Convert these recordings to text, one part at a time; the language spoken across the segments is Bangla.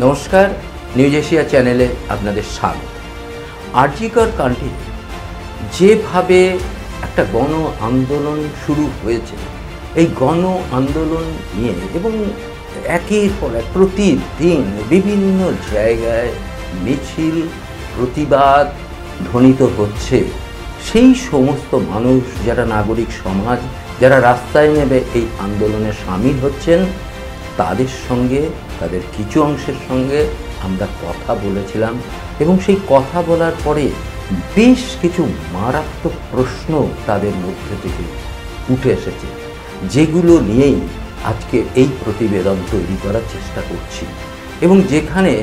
নমস্কার, নিউজ এশিয়া চ্যানেলে আপনাদের স্বাগত। আরজিকর কাণ্ডে যেভাবে একটা গণ আন্দোলন শুরু হয়েছে, এই গণ আন্দোলন নিয়ে এবং একের পর এক প্রতিদিন বিভিন্ন জায়গায় মিছিল, প্রতিবাদ ধ্বনিত হচ্ছে। সেই সমস্ত মানুষ যারা নাগরিক সমাজ, যারা রাস্তায় নেমে এই আন্দোলনে সামিল হচ্ছেন, তাদের সঙ্গে, তাদের কিছু অংশের সঙ্গে আমরা কথা বলেছিলাম এবং সেই কথা বলার পরে বেশ কিছু মারাত্মক প্রশ্ন তাদের মধ্যে থেকে উঠে এসেছে, যেগুলো নিয়েই আজকে এই প্রতিবেদন তৈরি করার চেষ্টা করছি। এবং যেখানে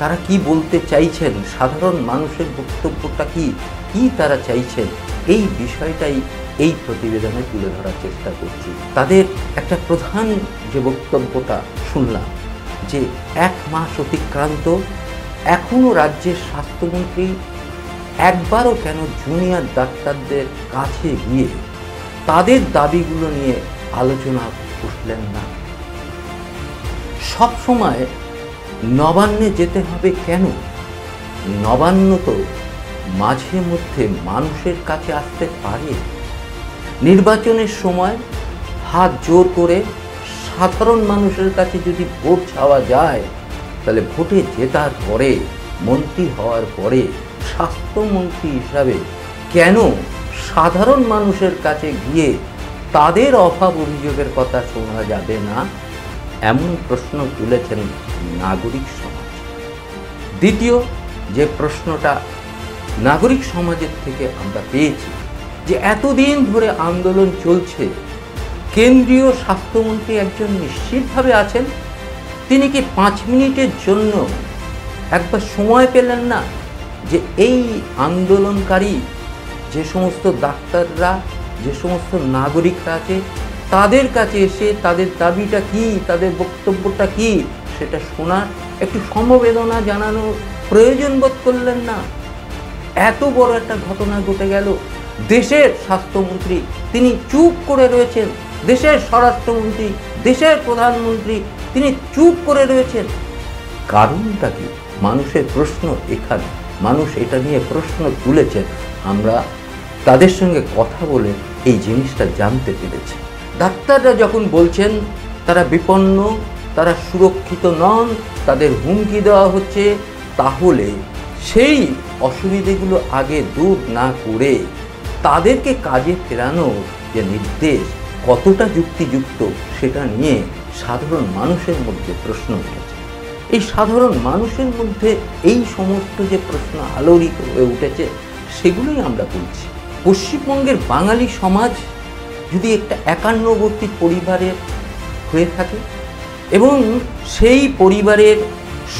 তারা কি বলতে চাইছেন, সাধারণ মানুষের বক্তব্যটা কি তারা চাইছেন, এই বিষয়টাই এই প্রতিবেদনে তুলে ধরার চেষ্টা করছি। তাদের একটা প্রধান যে বক্তব্যটা শুনলাম, যে 1 মাস অতিক্রান্ত, এখনও রাজ্যের স্বাস্থ্যমন্ত্রী একবারও কেন জুনিয়র ডাক্তারদের কাছে গিয়ে তাদের দাবিগুলো নিয়ে আলোচনা করলেন না। সব সময় নবান্নে যেতে হবে কেন? নবান্ন তো মাঝে মধ্যে মানুষের কাছে আসতে পারে। নির্বাচনের সময় হাত জোর করে সাধারণ মানুষের কাছে যদি ভোট চাওয়া যায়, তাহলে ভোটে জেতার পরে, মন্ত্রী হওয়ার পরে স্বাস্থ্যমন্ত্রী হিসাবে কেন সাধারণ মানুষের কাছে গিয়ে তাদের অভাব অভিযোগের কথা শোনা যাবে না? এমন প্রশ্ন তুলেছেন নাগরিক সমাজ। দ্বিতীয় যে প্রশ্নটা নাগরিক সমাজের থেকে আমরা পেয়েছি, যে এতদিন ধরে আন্দোলন চলছে, কেন্দ্রীয় স্বাস্থ্যমন্ত্রী একজন নিশ্চিতভাবে আছেন, তিনি কি 5 মিনিটের জন্য একবার সময় পেলেন না যে এই আন্দোলনকারী যে সমস্ত ডাক্তাররা, যে সমস্ত নাগরিকরা আছে, তাদের কাছে এসে তাদের দাবিটা কি, তাদের বক্তব্যটা কি, সেটা শোনার একটু সমবেদনা জানানোর প্রয়োজন বোধ করলেন না? এত বড় একটা ঘটনা ঘটে গেল, দেশের স্বাস্থ্যমন্ত্রী তিনি চুপ করে রয়েছেন, দেশের স্বরাষ্ট্রমন্ত্রী, দেশের প্রধানমন্ত্রী তিনি চুপ করে রয়েছেন। কারণটা কি? মানুষের প্রশ্ন এখানে, মানুষ এটা নিয়ে প্রশ্ন তুলেছেন। আমরা তাদের সঙ্গে কথা বলে এই জিনিসটা জানতে পেরেছি। ডাক্তাররা যখন বলছেন তারা বিপন্ন, তারা সুরক্ষিত নন, তাদের হুমকি দেওয়া হচ্ছে, তাহলে সেই অসুবিধেগুলো আগে দূর না করে তাদেরকে কাজে ফেরানোর যে নির্দেশ কতটা যুক্তিযুক্ত, সেটা নিয়ে সাধারণ মানুষের মধ্যে প্রশ্ন উঠেছে। এই সাধারণ মানুষের মধ্যে এই সমস্ত যে প্রশ্ন আলোড়িত হয়ে উঠেছে, সেগুলোই আমরা বলছি। পশ্চিমবঙ্গের বাঙালি সমাজ যদি একটা একান্নবর্তী পরিবারের হয়ে থাকে এবং সেই পরিবারের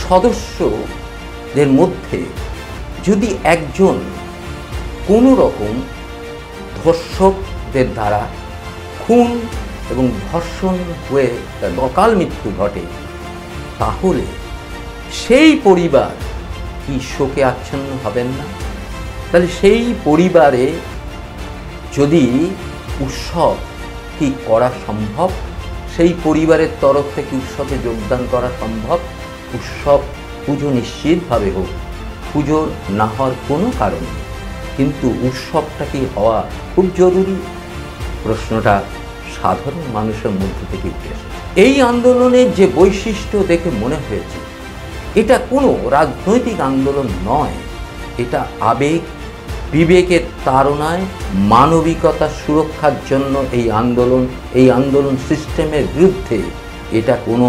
সদস্যদের মধ্যে যদি একজন কোনো রকম ধর্ষকদের দ্বারা খুন এবং ধর্ষণ হয়ে তার অকাল মৃত্যু ঘটে, তাহলে সেই পরিবার কি শোকে আচ্ছন্ন হবেন না? তাহলে সেই পরিবারে যদি উৎসব কি করা সম্ভব, সেই পরিবারের তরফ থেকে উৎসবে যোগদান করা সম্ভব? উৎসব, পুজো নিশ্চিতভাবে হোক, পুজো না হওয়ার কোনো কারণ নেই, কিন্তু উৎসবটা কি হওয়া খুব জরুরি? প্রশ্নটা সাধারণ মানুষের মধ্যে থেকে উঠে এসেছে। এই আন্দোলনের যে বৈশিষ্ট্য দেখে মনে হয়েছে, এটা কোনো রাজনৈতিক আন্দোলন নয়, এটা আবেগ, বিবেকের তাড়নায় মানবিকতার সুরক্ষার জন্য এই আন্দোলন সিস্টেমের বিরুদ্ধে। এটা কোনো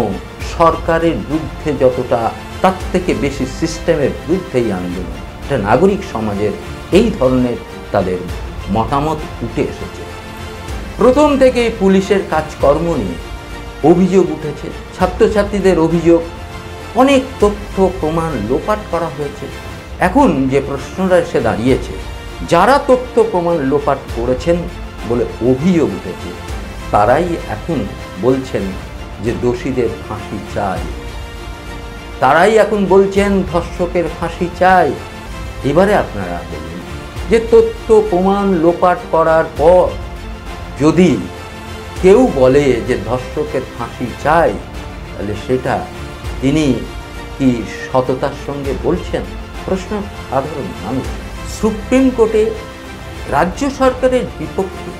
সরকারের বিরুদ্ধে যতটা, তার থেকে বেশি সিস্টেমের বিরুদ্ধে এই আন্দোলন। এটা নাগরিক সমাজের এই ধরনের তাদের মতামত উঠে এসেছে। প্রথম থেকে পুলিশের কাজকর্ম নিয়ে অভিযোগ উঠেছে, ছাত্রছাত্রীদের অভিযোগ, অনেক তথ্য প্রমাণ লোপাট করা হয়েছে। এখন যে প্রশ্নটা এসে দাঁড়িয়েছে, যারা তথ্য প্রমাণ লোপাট করেছেন বলে অভিযোগ উঠেছে, তারাই এখন বলছেন যে দোষীদের ফাঁসি চাই, তারাই এখন বলছেন ধর্ষকের ফাঁসি চাই। এবারে আপনারা বলুন, যে তথ্য প্রমাণ লোপাট করার পর যদি কেউ বলে যে ধর্ষকের ফাঁসি চাই, তাহলে সেটা তিনি কি সততার সঙ্গে বলছেন? প্রশ্ন সাধারণ মানুষ। সুপ্রিম কোর্টে রাজ্য সরকারের বিপক্ষে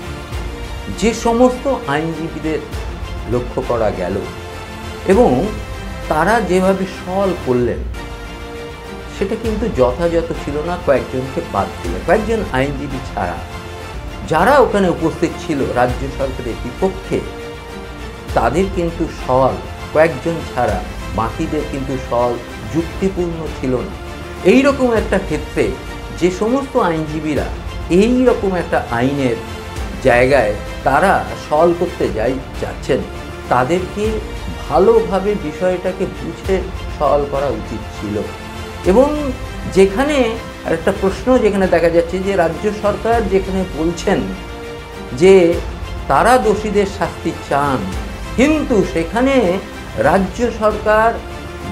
যে সমস্ত আইনজীবীদের লক্ষ্য করা গেল এবং তারা যেভাবে সওয়াল করলেন সেটা কিন্তু যথাযথ ছিল না। কয়েকজনকে বাদ দিলে, কয়েকজন আইনজীবী ছাড়া যারা ওখানে উপস্থিত ছিল রাজ্য সরকারের বিপক্ষে, তাদের কিন্তু সওয়াল, কয়েকজন ছাড়া বাকিদের কিন্তু সওয়াল যুক্তিপূর্ণ ছিল না। এই রকম একটা ক্ষেত্রে যে সমস্ত আইনজীবীরা এই রকম একটা আইনের জায়গায় তারা সওয়াল করতে যাচ্ছেন, তাদেরকে ভালোভাবে বিষয়টাকে বুঝে সওয়াল করা উচিত ছিল। এবং যেখানে আরেকটা প্রশ্ন যেখানে দেখা যাচ্ছে যে রাজ্য সরকার যেখানে বলছেন যে তারা দোষীদের শাস্তি চান, কিন্তু সেখানে রাজ্য সরকার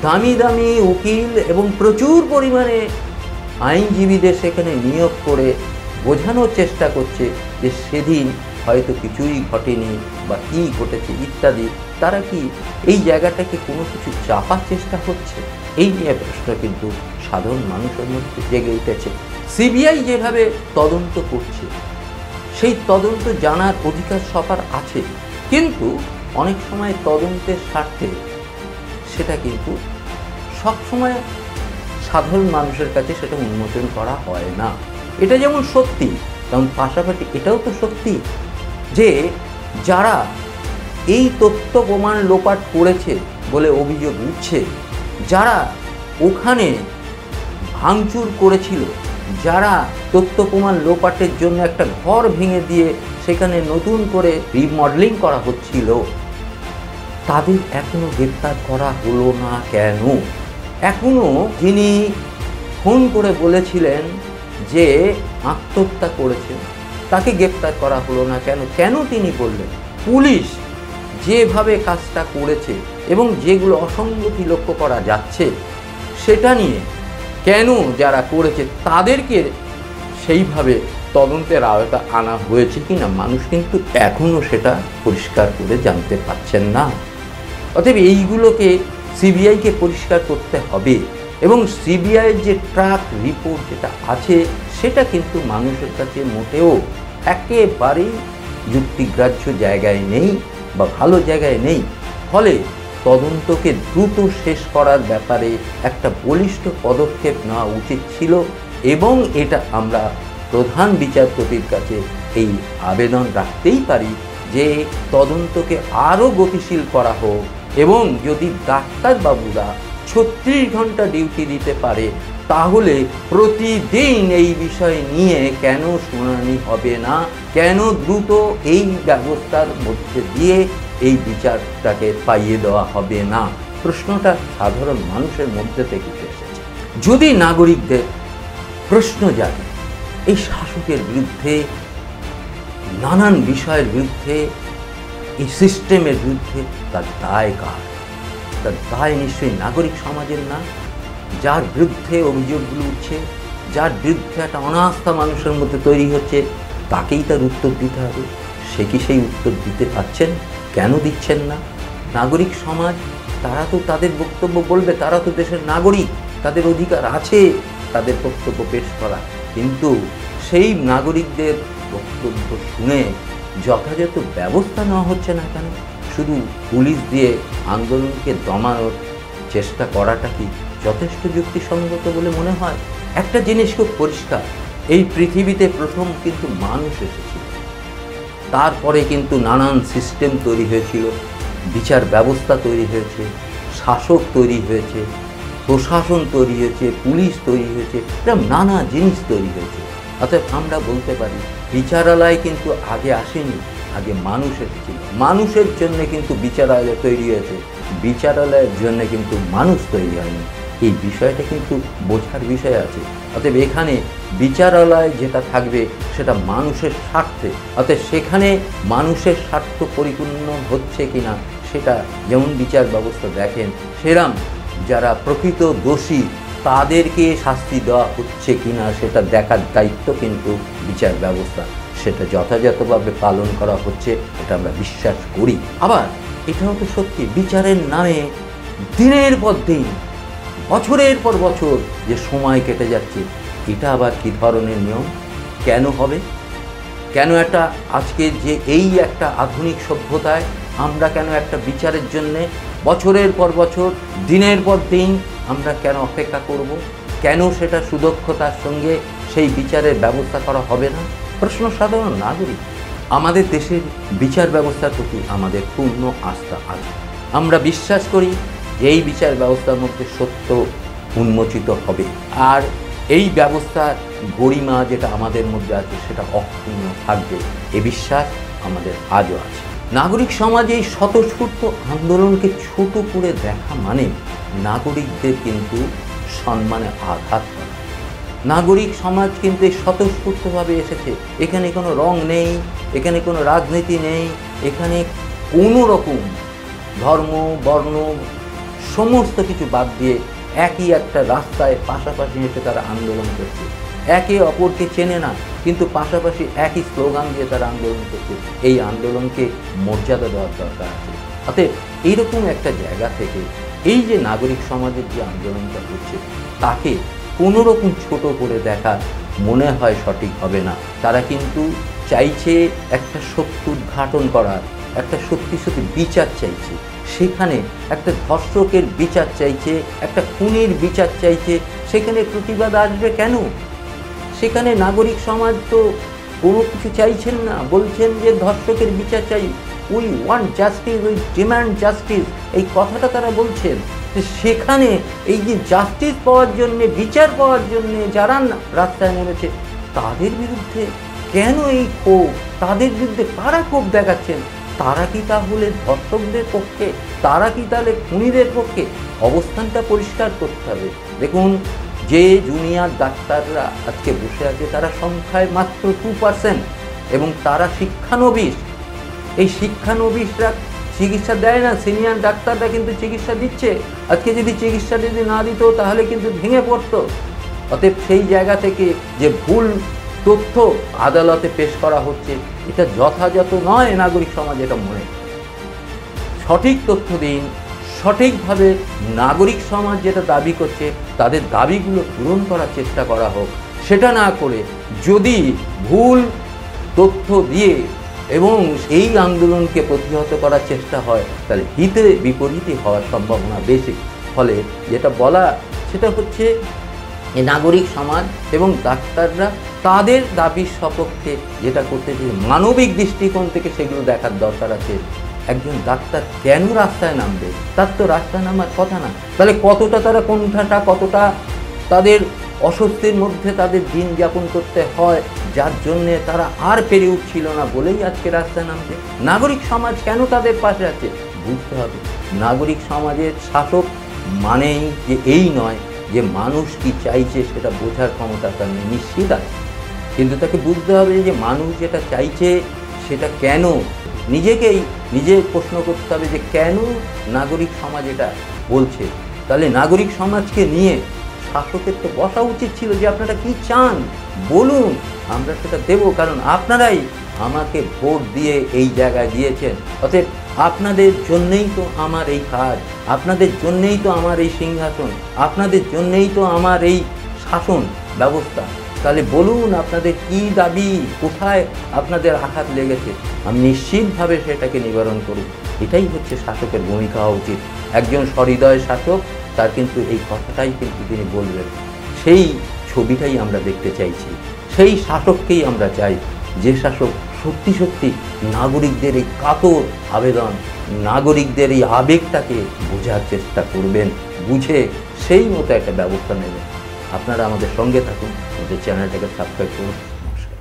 দামি দামি উকিল এবং প্রচুর পরিমাণে আইনজীবীদের সেখানে নিয়োগ করে বোঝানোর চেষ্টা করছে যে সেদিন হয়তো কিছুই ঘটেনি বা কী ঘটেছে ইত্যাদি। তারা কি এই জায়গাটাকে কোনো কিছু চাপার চেষ্টা হচ্ছে? এই নিয়ে প্রশ্ন কিন্তু সাধারণ মানুষের মধ্যে জেগে উঠেছে। সিবিআই যেভাবে তদন্ত করছে সেই তদন্ত জানার অধিকার সবার আছে, কিন্তু অনেক সময় তদন্তের স্বার্থে সেটা কিন্তু সবসময় সাধারণ মানুষের কাছে সেটা উন্মোচন করা হয় না। এটা যেমন সত্যি, তেমন পাশাপাশি এটাও তো সত্যি যে যারা এই তথ্য প্রমাণ লোপাট করেছে বলে অভিযোগ উঠছে, যারা ওখানে ভাঙচুর করেছিল, যারা তথ্য প্রমাণ লোপাটের জন্য একটা ঘর ভেঙে দিয়ে সেখানে নতুন করে রিমডেলিং করা হচ্ছিল, তাদের এখনো গ্রেপ্তার করা হলো না কেন? এখনো যিনি ফোন করে বলেছিলেন যে আত্মহত্যা করেছেন, তাকে গ্রেপ্তার করা হলো না কেন? কেন তিনি বললেন? পুলিশ যেভাবে কাজটা করেছে এবং যেগুলো অসঙ্গতি লক্ষ্য করা যাচ্ছে সেটা নিয়ে কেন যারা করেছে তাদেরকে সেইভাবে তদন্তের আওতা আনা হয়েছে কিনা মানুষ কিন্তু এখনও সেটা পরিষ্কার করে জানতে পারছেন না। অতএব এইগুলোকে সিবিআইকে পরিষ্কার করতে হবে এবং সিবিআইয়ের যে ট্র্যাক রিপোর্ট যেটা আছে সেটা কিন্তু মানুষের কাছে মোটেও একেবারেই যুক্তিগ্রাহ্য জায়গায় নেই বা ভালো জায়গায় নেই। ফলে তদন্তকে দ্রুত শেষ করার ব্যাপারে একটা বলিষ্ঠ পদক্ষেপ নেওয়া উচিত ছিল এবং এটা আমরা প্রধান বিচারপতির কাছে এই আবেদন রাখতেই পারি যে তদন্তকে আরও গতিশীল করা হোক এবং যদি ডাক্তারবাবুরা 36 ঘন্টা ডিউটি দিতে পারে তাহলে প্রতিদিন এই বিষয় নিয়ে কেন শুনানি হবে না, কেন দ্রুত এই ব্যবস্থার মধ্যে দিয়ে এই বিচারটাকে পাইয়ে দেওয়া হবে না? প্রশ্নটা সাধারণ মানুষের মধ্যে থেকে এসেছে। যদি নাগরিকদের প্রশ্ন জাগে এই শাসকের বিরুদ্ধে, নানান বিষয়ের বিরুদ্ধে, এই সিস্টেমের বিরুদ্ধে, তার দায় কার? তার দায় নিশ্চয়ই নাগরিক সমাজের না? যার বিরুদ্ধে অভিযোগগুলো উঠছে, যার বিরুদ্ধে একটা অনাস্থা মানুষের মধ্যে তৈরি হচ্ছে, তাকেই তার উত্তর দিতে হবে। সে কি সেই উত্তর দিতে পারছেন? কেন দিচ্ছেন না? নাগরিক সমাজ তারা তো তাদের বক্তব্য বলবে, তারা তো দেশের নাগরিক, তাদের অধিকার আছে তাদের বক্তব্য পেশ করা, কিন্তু সেই নাগরিকদের বক্তব্য শুনে যথাযথ ব্যবস্থা নেওয়া হচ্ছে না কেন? শুধু পুলিশ দিয়ে আন্দোলনকে দমানোর চেষ্টা করাটা কি যথেষ্ট যুক্তিসঙ্গত বলে মনে হয়? একটা জিনিস খুব পরিষ্কার, এই পৃথিবীতে প্রথম কিন্তু মানুষ এসেছিল, তারপরে কিন্তু নানান সিস্টেম তৈরি হয়েছিল, বিচার ব্যবস্থা তৈরি হয়েছে, শাসক তৈরি হয়েছে, প্রশাসন তৈরি হয়েছে, পুলিশ তৈরি হয়েছে, এরকম নানা জিনিস তৈরি হয়েছে। অর্থাৎ আমরা বলতে পারি বিচারালয় কিন্তু আগে আসেনি, আগে মানুষ এসেছিল। মানুষের জন্য কিন্তু বিচারালয় তৈরি হয়েছে, বিচারালয়ের জন্য কিন্তু মানুষ তৈরি হয়নি। এই বিষয়টা কিন্তু বোঝার বিষয় আছে। অতএব এখানে বিচারালয় যেটা থাকবে সেটা মানুষের স্বার্থে, অতএব সেখানে মানুষের স্বার্থ পরিপূর্ণ হচ্ছে কিনা সেটা যেমন বিচার ব্যবস্থা দেখেন, সেরাম যারা প্রকৃত দোষী তাদেরকে শাস্তি দেওয়া হচ্ছে কিনা সেটা দেখার দায়িত্ব কিন্তু বিচার ব্যবস্থা, সেটা যথাযথভাবে পালন করা হচ্ছে এটা আমরা বিশ্বাস করি। আবার এটাও তো সত্যি, বিচারের নামে দিনের পর দিন বছরের পর বছর যে সময় কেটে যাচ্ছে, এটা আবার কী ধরনের নিয়ম? কেন হবে? কেন একটা আজকে যে এই একটা আধুনিক সভ্যতায় আমরা কেন একটা বিচারের জন্যে বছরের পর বছর, দিনের পর দিন আমরা কেন অপেক্ষা করব? কেন সেটা সুদক্ষতার সঙ্গে সেই বিচারের ব্যবস্থা করা হবে না? প্রশ্ন সাধারণ নাগরিক। আমাদের দেশের বিচার ব্যবস্থার প্রতি আমাদের পূর্ণ আস্থা আছে। আমরা বিশ্বাস করি যে এই বিচার ব্যবস্থার মধ্যে সত্য উন্মোচিত হবে, আর এই ব্যবস্থার গরিমা যেটা আমাদের মধ্যে আছে সেটা অক্ষুণ্ণ থাকবে, এ বিশ্বাস আমাদের আজও আছে। নাগরিক সমাজ এই স্বতঃস্ফূর্ত আন্দোলনকে ছোট করে দেখা মানে নাগরিকদের কিন্তু সম্মানে আঘাত করা। নাগরিক সমাজ কিন্তু এই স্বতঃস্ফূর্তভাবে এসেছে, এখানে কোনো রং নেই, এখানে কোনো রাজনীতি নেই, এখানে কোনো রকম ধর্ম বর্ণ সমস্ত কিছু বাদ দিয়ে একই একটা রাস্তায় পাশাপাশি এসে তারা আন্দোলন করছে। একে অপরকে চেনে না, কিন্তু পাশাপাশি একই স্লোগান দিয়ে তারা আন্দোলন করছে। এই আন্দোলনকে মর্যাদা দেওয়ার দরকার আছে। অতএব এইরকম একটা জায়গা থেকে এই যে নাগরিক সমাজের যে আন্দোলনটা হচ্ছে তাকে কোনো রকম ছোট করে দেখা মনে হয় সঠিক হবে না। তারা কিন্তু চাইছে একটা সত্য উদ্ঘাটন করার, একটা সত্যি সত্যি বিচার চাইছে। সেখানে একটা ধর্ষকের বিচার চাইছে, একটা খুনির বিচার চাইছে, সেখানে প্রতিবাদ আসবে কেন? সেখানে নাগরিক সমাজ তো কোনো কিছু চাইছেন না, বলছেন যে ধর্ষকের বিচার চাই, we want justice, we demand justice, এই কথাটা তারা বলছেন। সেখানে এই যে জাস্টিস পাওয়ার জন্যে, বিচার পাওয়ার জন্যে যারা রাস্তায় নেমেছে তাদের বিরুদ্ধে কেন এই ক্ষোভ? তাদের বিরুদ্ধে কারা ক্ষোভ দেখাচ্ছেন? তারা কি তাহলে ধর্ষকদের পক্ষে? তারা কি তাহলে খুনিদের পক্ষে? অবস্থানটা পরিষ্কার করতে হবে। দেখুন, যে জুনিয়র ডাক্তাররা আজকে বসে আছে তারা সংখ্যায় মাত্র 2%, এবং তারা শিক্ষানবিশ। এই শিক্ষানবিশরা চিকিৎসা দেয় না, সিনিয়র ডাক্তাররা কিন্তু চিকিৎসা দিচ্ছে। আজকে যদি চিকিৎসা না দিত তাহলে কিন্তু ভেঙে পড়তো। অতএব সেই জায়গা থেকে যে ভুল তথ্য আদালতে পেশ করা হচ্ছে এটা যথাযথ নয়। নাগরিক সমাজ এটা মনে সঠিক তথ্য দিন, সঠিকভাবে নাগরিক সমাজ যেটা দাবি করছে তাদের দাবিগুলো পূরণ করার চেষ্টা করা হোক। সেটা না করে যদি ভুল তথ্য দিয়ে এবং এই আন্দোলনকে প্রতিহত করার চেষ্টা হয় তাহলে হিতে বিপরীতে হওয়ার সম্ভাবনা বেশি। ফলে যেটা বলা সেটা হচ্ছে নাগরিক সমাজ এবং ডাক্তাররা তাদের দাবির সপক্ষে যেটা করতে চাই মানবিক দৃষ্টিকোণ থেকে সেগুলো দেখার দরকার আছে। একজন ডাক্তার কেন রাস্তায় নামবে? তার তো রাস্তায় নামার কথা না। তাহলে কতটা তারা কোণঠাসা, কতটা তাদের অস্বস্তির মধ্যে তাদের দিন যাপন করতে হয়, যার জন্যে তারা আর পেরে উঠছিল না বলেই আজকে রাস্তায় নামছে। নাগরিক সমাজ কেন তাদের পাশে আছে বুঝতে হবে। নাগরিক সমাজের শাসক মানেই যে এই নয় যে মানুষ কি চাইছে সেটা বোঝার ক্ষমতা তার নিশ্চিত আছে, কিন্তু তাকে বুঝতে হবে যে মানুষ যেটা চাইছে সেটা কেন। নিজে প্রশ্ন করতে হবে যে কেন নাগরিক সমাজ এটা বলছে। তাহলে নাগরিক সমাজকে নিয়ে শাসকের তো বসা উচিত ছিল যে আপনারা কি চান বলুন, আমরা সেটা দেব, কারণ আপনারাই আমাকে ভোট দিয়ে এই জায়গায় দিয়েছেন। অতএব আপনাদের জন্যেই তো আমার এই কাজ, আপনাদের জন্যেই তো আমার এই সিংহাসন, আপনাদের জন্যেই তো আমার এই শাসন ব্যবস্থা। তাহলে বলুন আপনাদের কি দাবি, কোথায় আপনাদের আঘাত লেগেছে, আমি নিশ্চিতভাবে সেটাকে নিবারণ করুন। এটাই হচ্ছে শাসকের ভূমিকা হওয়া উচিত। একজন সহৃদয় শাসক তার কিন্তু এই কথাটাই কিন্তু তিনি বলবেন। সেই ছবিটাই আমরা দেখতে চাইছি, সেই শাসককেই আমরা চাই যে শাসক সত্যি সত্যি নাগরিকদের এই কাতর আবেদন, নাগরিকদের এই আবেগটাকে বোঝার চেষ্টা করবেন, বুঝে সেই মতো একটা ব্যবস্থা নেবেন। আপনারা আমাদের সঙ্গে থাকুন, আমাদের চ্যানেলটাকে সাবস্ক্রাইব করুন। নমস্কার।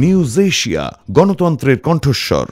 নিউজ এশিয়া, গণতন্ত্রের কণ্ঠস্বর।